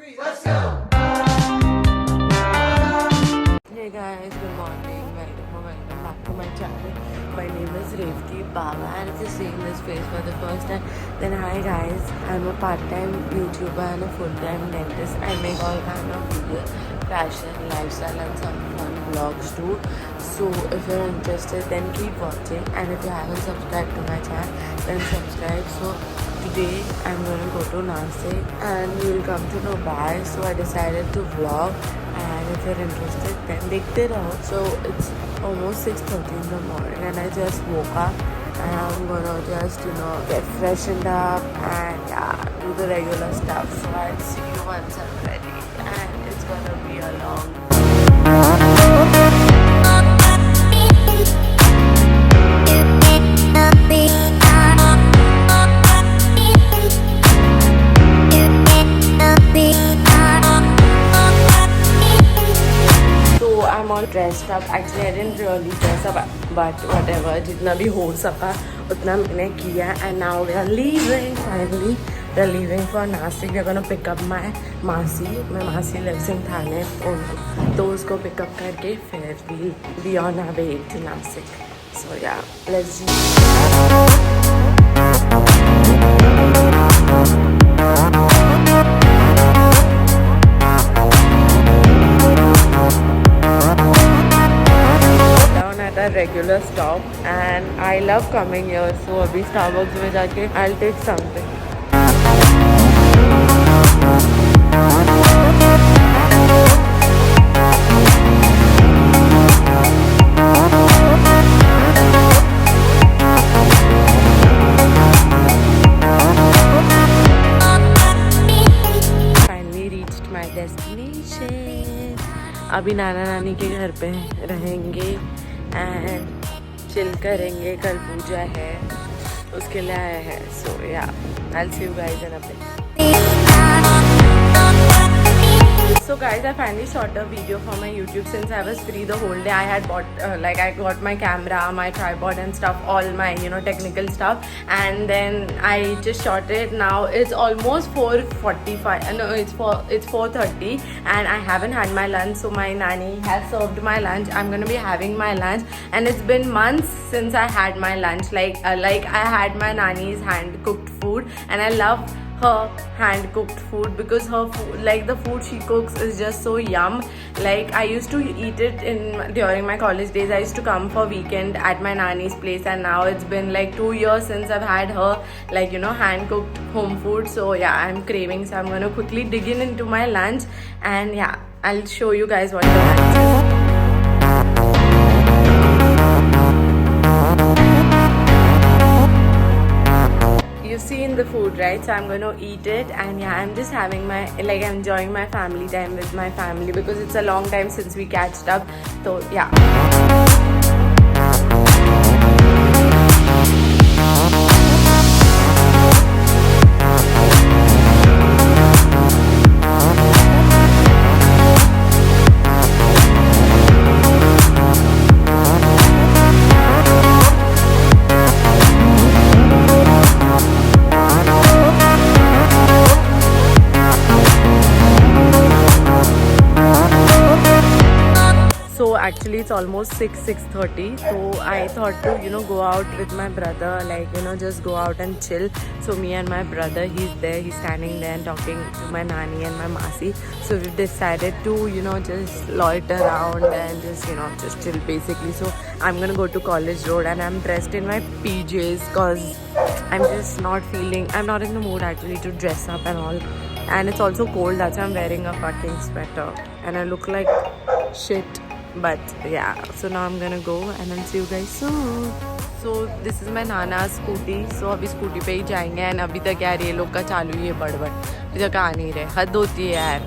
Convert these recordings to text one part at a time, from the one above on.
Hey guys, good morning. Welcome back to my channel. My name is Revati Baba, and if you're seeing this face for the first time, then hi guys. I'm a part-time YouTuber and a full-time dentist. I make all kind of videos, fashion, lifestyle, and some fun vlogs too. So if you're interested, then keep watching. And if you haven't subscribed to my channel, then subscribe. So today I'm gonna go to Nasik, and you'll come to know why. So I decided to vlog. And if you're interested, then देखते रहो. So it's almost 6:30 in the morning and I just woke up and I'm gonna just get freshened up and do the regular stuff. So I'll see you once I'm ready, and it's gonna be a long I'm all dressed up. Actually, I didn't really dress up, but whatever, जितना भी हो सका उतना मैंने किया. And now we are leaving. Finally, we are leaving for Nasik. We are gonna pick up my मासी. My मासी lives in Thane. तो उसको pick up करके फिर we'll be on our way to Nasik. So yeah, let's regular stop, and I love coming here. So abhi Starbucks में जाके I'll take something. Finally reached my destination. अभी नाना नानी के घर पे रहेंगे एंड चिल करेंगे. कल पूजा है, उसके लिए आया है. सो yeah I will see you guys in a bit. So guys, I finally shot a video for my YouTube since I was free the whole day. I had bought I got my camera, my tripod and stuff, all my technical stuff, and then I just shot it. Now it's almost 4:45. No, it's 4:30, and I haven't had my lunch. So my nanny has served my lunch. I'm gonna be having my lunch, and it's been months since I had my lunch. Like I had my nanny's hand cooked food, and I love her hand cooked food because her food, like the food she cooks is just so yum. Like I used to eat it during my college days. I used to come for weekend at my nanny's place, and now it's been like 2 years since I've had her hand cooked home food. So yeah, I'm craving, so I'm gonna quickly dig into my lunch, and yeah, I'll show you guys what the lunch is. You've seen the food, right? So I'm going to eat it, and yeah, I'm just having I'm enjoying my family time with my family because it's a long time since we catched up. So yeah. Actually it's almost 6:30, so I thought to go out with my brother, just go out and chill. So me and my brother, he's there, he's standing there and talking to my nanny and my masi. So we've decided to just loiter around and just chill basically. So I'm gonna go to College Road, and I'm dressed in my PJs because I'm just I'm not in the mood actually to dress up and all, and it's also cold. That's why I'm wearing a fucking sweater and I look like shit. But yeah, so now I'm gonna go and I'll see you guys soon. So this is my Nana's scooty. So अभी scooty पे ही जाएंगे, and अभी तक यार ये लोग का चालू ही है बड़बड़, अभी तक आ नहीं रहे. हद होती है यार.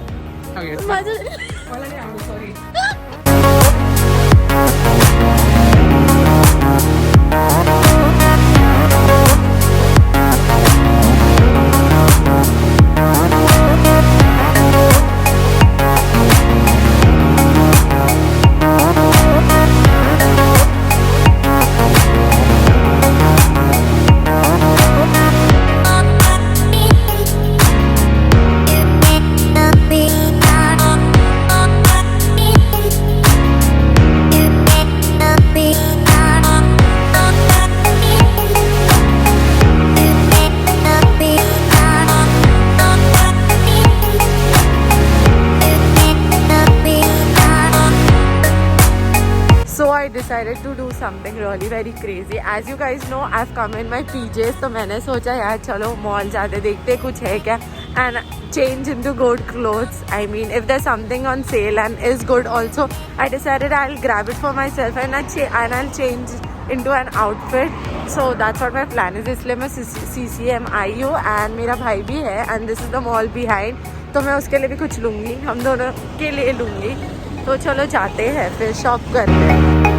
decided to do something really very crazy. As you guys know, I've come in my PJs, तो मैंने सोचा यार चलो मॉल जाते देखते कुछ है क्या, and change into good clothes. I mean, if there's something on sale and is good also, I decided I'll grab it for myself and I'll change into an outfit. So that's what my plan is. इसलिए मैं CCM आई हूँ and मेरा भाई भी है and this is the mall behind. तो मैं उसके लिए भी कुछ लूँगी, हम दोनों के लिए लूँगी. तो चलो जाते हैं फिर शॉप करते हैं.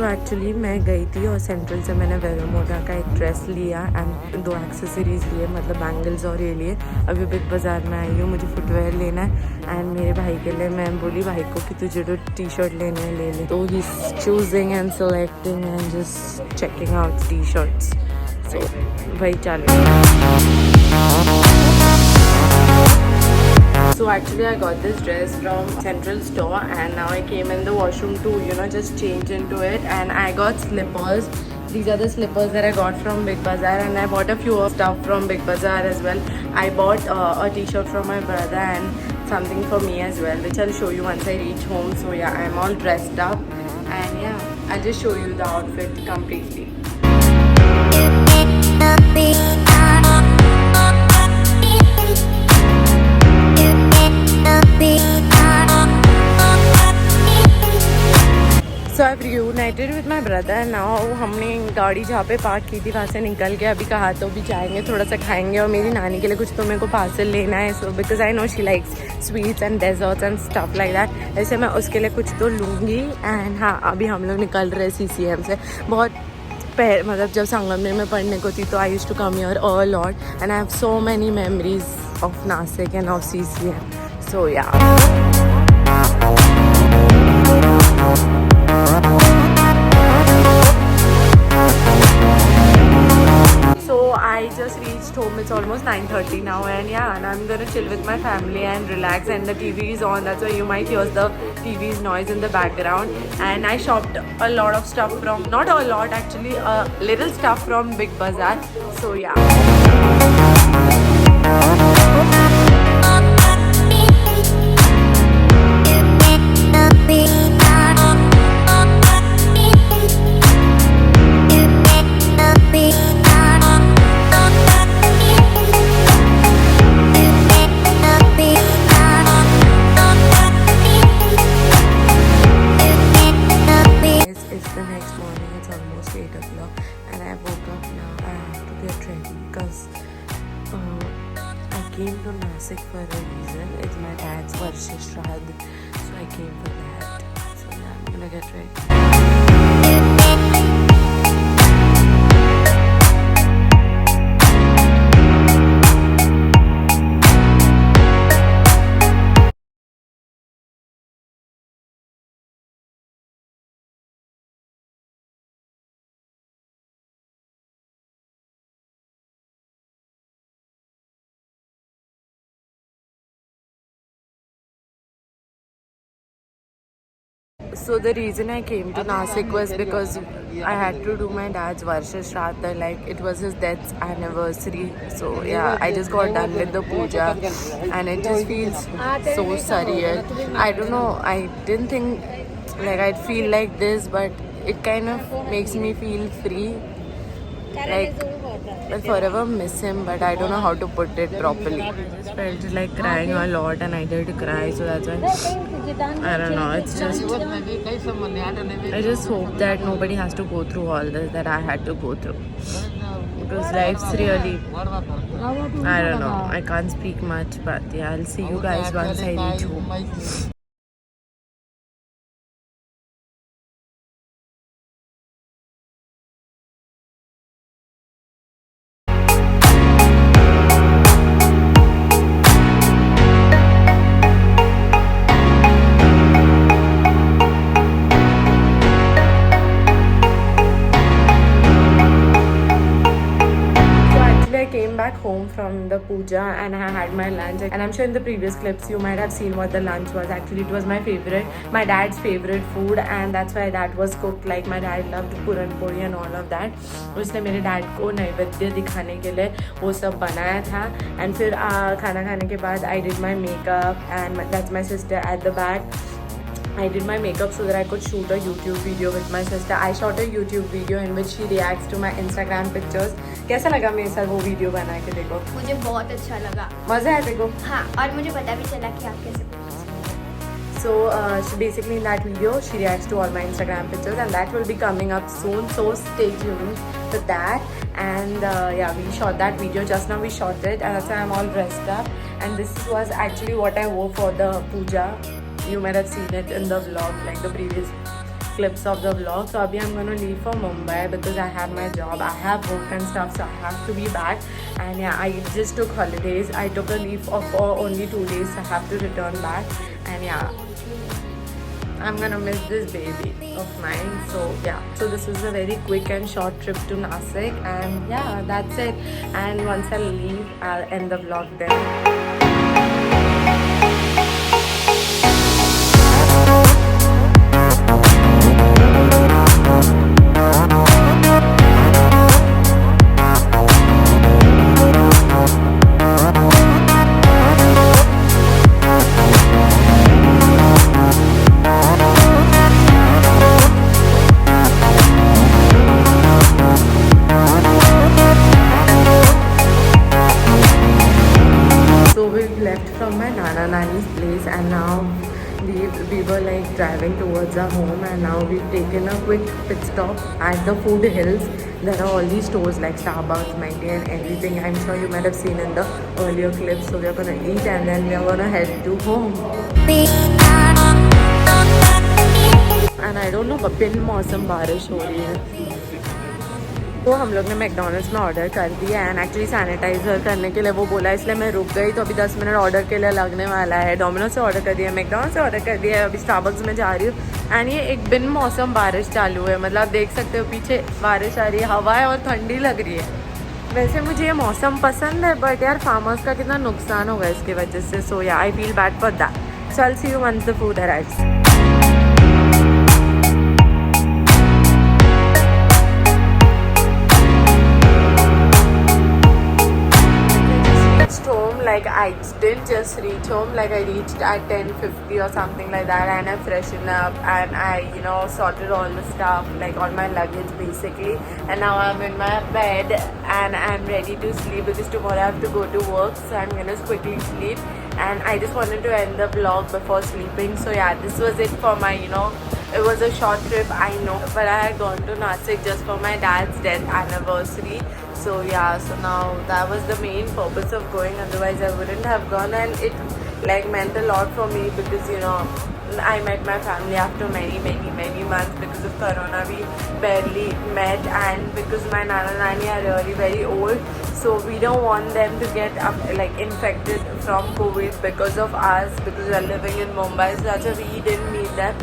तो एक्चुअली मैं गई थी और सेंट्रल से मैंने वेरोमोडा का एक ड्रेस लिया एंड 2 एक्सेसरीज लिए, मतलब बैंगल्स और ये लिए. अभी बिग बाज़ार में आई हूँ, मुझे फुटवेयर लेना है एंड मेरे भाई के लिए मैं बोली भाई को कि तुझे जो टी शर्ट लेने हैं ले ले. तो he is choosing and selecting and just checking out T shirts. So भाई चलो. So actually I got this dress from Central store and now I came in the washroom to just change into it, and I got slippers. These are the slippers that I got from Big Bazaar, and I bought a few of stuff from Big Bazaar as well. I bought a t-shirt from my brother and something for me as well, which I'll show you once I reach home. So yeah, I'm all dressed up and yeah, I'll just show you the outfit completely. So I've reunited with my brother and now हमने गाड़ी जहाँ पे park की थी वहाँ से निकल के अभी कहा तो भी जाएंगे, थोड़ा सा खाएंगे और मेरी नानी के लिए कुछ तो मेरे को पार्सल लेना है. So because I know she likes sweets and desserts and stuff like that, ऐसे मैं उसके लिए कुछ तो लूँगी. एंड हाँ, अभी हम लोग निकल रहे CCM से. बहुत मतलब जब संगमनेर में पढ़ने को थी तो I used to come here a lot and I have so many memories of Nashik and of CCM. So yeah. So I just reached home. It's almost 9:30 now and yeah, and I'm gonna chill with my family and relax, and the TV is on. That's why you might hear the TV's noise in the background. And I shopped a lot of stuff from, not a lot actually, a little stuff from Big Bazaar. So yeah. I came to Nasik for a reason. It's my dad's Varsha Shraddh, so I came for that. So yeah, I'm gonna get ready. So the reason I came to Nasik was because I had to do my dad's Varsha Shraddha, like it was his death's anniversary. So yeah, I just got done with the puja and it just feels so surreal. I don't know, I didn't think like I'd feel like this, but it kind of makes me feel free. Like I'll forever miss him, but I don't know how to put it properly. I just felt like crying a lot and I did cry, so that's why I don't know, it's just I just hope that nobody has to go through all this that I had to go through, because life's really, I don't know, I can't speak much, but yeah, I'll see you guys once I reach home. back home from the puja and I had my lunch, and I'm sure in the previous clips you might have seen what the lunch was. Actually it was my dad's favorite food, and that's why that was cooked. Like my dad loved puran puri and all of that, उसने मेरे dad को नैवेद्य दिखाने के लिए वो सब बनाया था. And फिर खाना खाने के बाद I did my makeup, and that's my sister at the back. I did my makeup so that I could shoot a YouTube video with my sister. I shot a YouTube video in which she reacts to my Instagram pictures. कैसा लगा मेरे साथ वो video बना के? देखो मुझे बहुत अच्छा लगा. मज़ा है देखो. हाँ, और मुझे पता भी चला कि आप कैसे. So basically in that video she reacts to all my Instagram pictures, and that will be coming up soon, so stay tuned for that. And yeah, we shot that video just now. We shot it, and that's why I'm all dressed up, and this was actually what I wore for the puja. You might have seen it in the vlog, like the previous clips of the vlog. So abhi I'm gonna leave for Mumbai because I have my job, I have work and stuff, so I have to be back. And yeah, I just took holidays. I took a leave for only 2 days, so I have to return back. And yeah, I'm gonna miss this baby of mine. So yeah, so this was a very quick and short trip to Nasik, and yeah, that's it. And once I leave, I'll end the vlog then. From my Nana Nani's place, and now we were like driving towards our home, and now we've taken a quick pit stop at the Food Hills. There are all these stores like Starbucks, Maggi and everything. I'm sure you might have seen in the earlier clips. So we're gonna eat and then we're gonna head to home. And I don't know, but बिन मौसम बारिश हो रही है. तो हम लोग ने McDonald's में ऑर्डर कर दिया, एंड एक्चुअली सैनिटाइज़र करने के लिए वो बोला, इसलिए मैं रुक गई. तो अभी 10 मिनट ऑर्डर के लिए लगने वाला है. डोमिनोज से ऑर्डर कर दिया, मैकडोनल्ड्स से ऑर्डर कर दिया है, अभी स्टारबक्स में जा रही हूँ. एंड ये एक बिन मौसम बारिश चालू है, मतलब देख सकते हो पीछे बारिश आ रही है, हवा है और ठंडी लग रही है. वैसे मुझे ये मौसम पसंद है, बट यार फार्मर्स का कितना नुकसान होगा इसकी वजह से. So yeah I feel bad for that. So I will see you once the food arrives. Like I didn't just reach home, like I reached at 10:50 or something like that, and I freshened up and I sorted all the stuff, like all my luggage basically, and now I'm in my bed and I'm ready to sleep because tomorrow I have to go to work, so I'm gonna quickly sleep. And I just wanted to end the vlog before sleeping. So yeah, this was it for my it was a short trip, I know, but I had gone to Nasik just for my dad's death anniversary. So yeah, so now that was the main purpose of going, otherwise I wouldn't have gone. And it like meant a lot for me because I met my family after many months. Because of corona we barely met, and because my nana nani are really very old, so we don't want them to get like infected from COVID because of us, because we are living in Mumbai. So that's why we didn't meet them.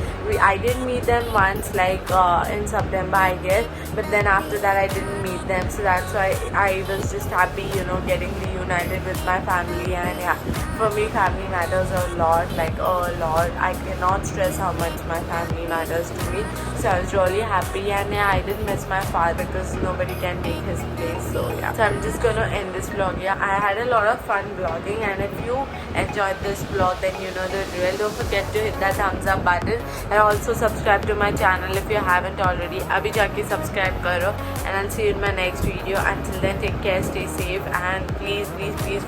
I did meet them once, like in September I guess, but then after that I didn't meet them. So that's why I was just happy getting reunited with my family. And yeah, for me family matters a lot, like a lot. I cannot stress how much my family matters to me. So I was really happy, and yeah, I did miss my father because nobody can take his place. So yeah, so I'm just gonna end this vlog. Yeah, I had a lot of fun vlogging, and if you enjoyed this vlog, then you know the drill. Don't forget to hit that thumbs up button, and also subscribe to my channel if you haven't already. Abhi jaake subscribe karo, and I'll see you in my next video. Until then, take care, stay safe, and please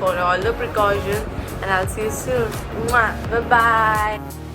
follow all the precautions, and I'll see you soon. Mwah. Bye bye.